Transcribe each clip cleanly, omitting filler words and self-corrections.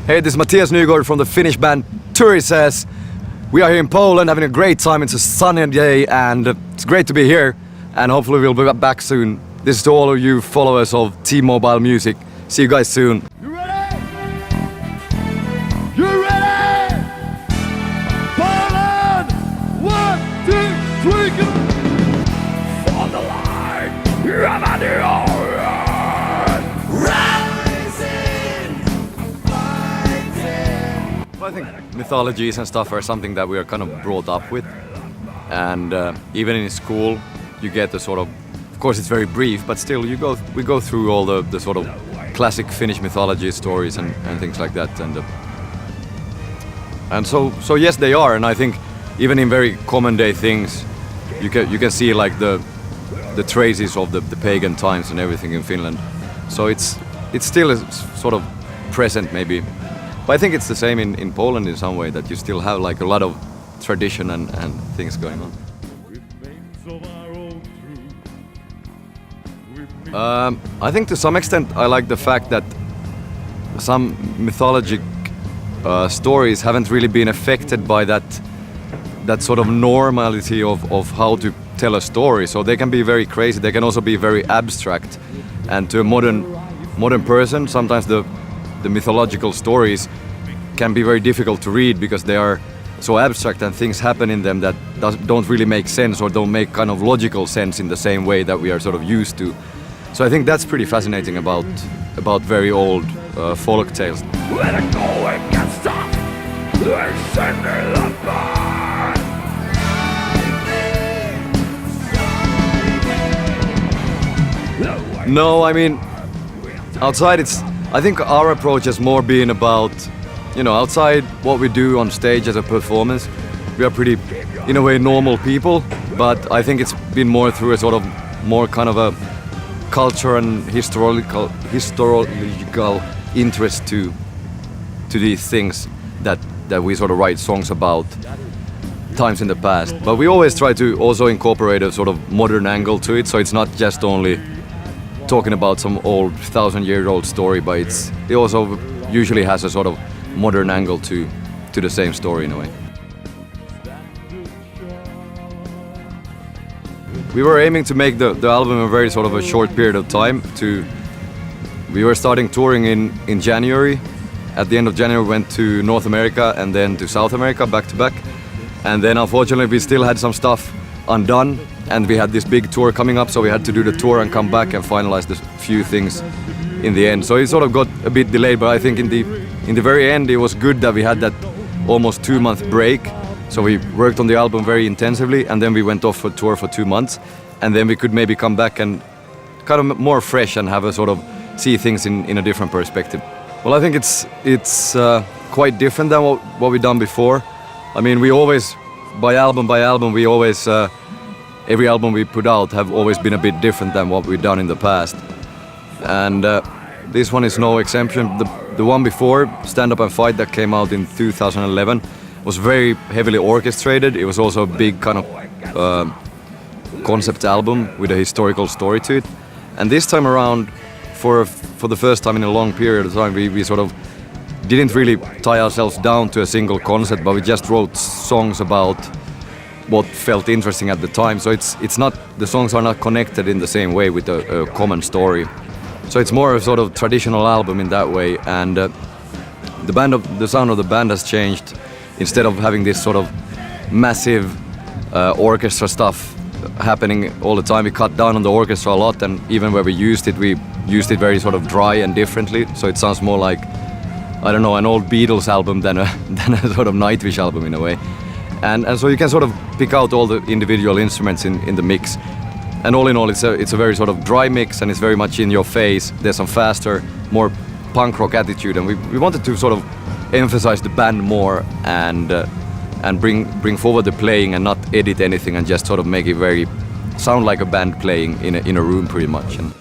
Hey, this is Mathiasa Nygarda from the Finnish band Turisas. We are here in Poland having a great time. It's a sunny day and it's great to be here. And hopefully we'll be back soon. This is to all of you followers of T-Mobile Music. See you guys soon. You ready? You ready? Poland! 1, 2, 3, go! On the line, you have a new I think mythologies and stuff are something that we are kind of brought up with. And even in school, you get the sort of course it's very brief, but still we go through all the sort of classic Finnish mythology stories and things like that. And so yes, they are. And I think even in very common day things, you can see like the traces of the pagan times and everything in Finland. So it's still sort of present maybe. But I think it's the same in Poland in some way, that you still have like a lot of tradition and things going on. I think to some extent I like the fact that some mythologic stories haven't really been affected by that sort of normality of how to tell a story. So they can be very crazy, they can also be very abstract. And to a modern person, sometimes the mythological stories can be very difficult to read because they are so abstract and things happen in them that don't really make sense or don't make kind of logical sense in the same way that we are sort of used to. So I think that's pretty fascinating about very old folk tales. Let it go and get stopped. No, I mean, outside I think our approach has more been about, outside what we do on stage as a performance, we are pretty, in a way, normal people, but I think it's been more through a sort of more kind of a culture and historical interest to these things that we sort of write songs about times in the past. But we always try to also incorporate a sort of modern angle to it, so it's not just only talking about some old 1,000-year-old story, but it also usually has a sort of modern angle to the same story in a way. We were aiming to make the album a very sort of a short period of time. We were starting touring in January. At the end of January we went to North America and then to South America back to back. And then unfortunately we still had some stuff undone and we had this big tour coming up, so we had to do the tour and come back and finalize the few things in the end. So it sort of got a bit delayed, but I think in the very end it was good that we had that almost 2-month break. So we worked on the album very intensively and then we went off for tour for 2 months and then we could maybe come back and kind of more fresh and have a sort of see things in a different perspective. Well, I think it's quite different than what we've done before. I mean, we always, by album, we always, every album we put out have always been a bit different than what we've done in the past. And this one is no exception. The one before, Stand Up and Fight, that came out in 2011, was very heavily orchestrated. It was also a big kind of concept album with a historical story to it. And this time around, for the first time in a long period of time, we sort of didn't really tie ourselves down to a single concept, but we just wrote songs about what felt interesting at the time. So it's not, the songs are not connected in the same way with a common story. So it's more a sort of traditional album in that way, and the sound of the band has changed. Instead of having this sort of massive orchestra stuff happening all the time, we cut down on the orchestra a lot, and even where we used it very sort of dry and differently. So it sounds more like, I don't know, an old Beatles album than a sort of Nightwish album in a way. And so you can sort of pick out all the individual instruments in the mix. And all in all, it's a very sort of dry mix, and it's very much in your face. There's some faster, more punk rock attitude, and we wanted to sort of emphasize the band more and bring forward the playing and not edit anything and just sort of make it sound like a band playing in a room pretty much. And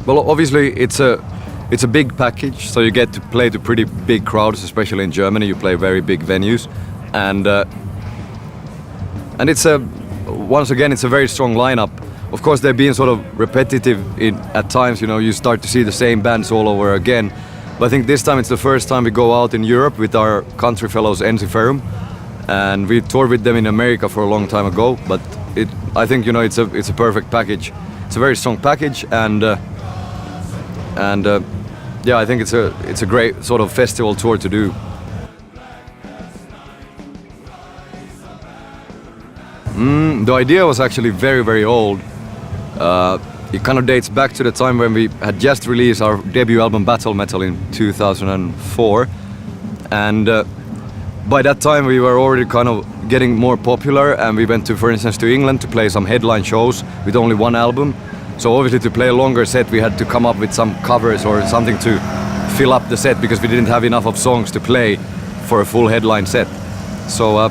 Well, obviously it's a big package, so you get to play to pretty big crowds, especially in Germany. You play very big venues, and it's once again it's a very strong lineup. Of course, they're being sort of repetitive at times. You know, you start to see the same bands all over again. But I think this time it's the first time we go out in Europe with our country fellows Ensiferum, and we toured with them in America for a long time ago. But I think, you know, it's a perfect package. It's a very strong package, and yeah, I think it's a great sort of festival tour to do. The idea was actually very, very old. It kind of dates back to the time when we had just released our debut album Battle Metal in 2004, and by that time we were already kind of getting more popular, and we went to, for instance, to England to play some headline shows with only one album. So obviously to play a longer set we had to come up with some covers or something to fill up the set, because we didn't have enough of songs to play for a full headline set. So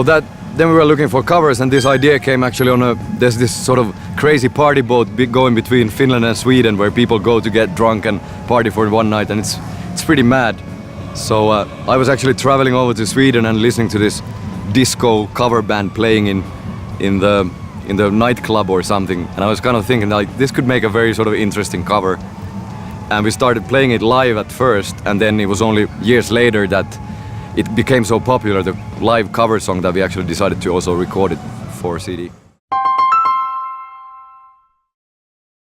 then we were looking for covers, and this idea came actually there's this sort of crazy party boat going between Finland and Sweden where people go to get drunk and party for one night, and it's pretty mad. So I was actually traveling over to Sweden and listening to this disco cover band playing in the nightclub or something, and I was kind of thinking like this could make a very sort of interesting cover. And we started playing it live at first, and then it was only years later that it became so popular, the live cover song, that we actually decided to also record it for CD.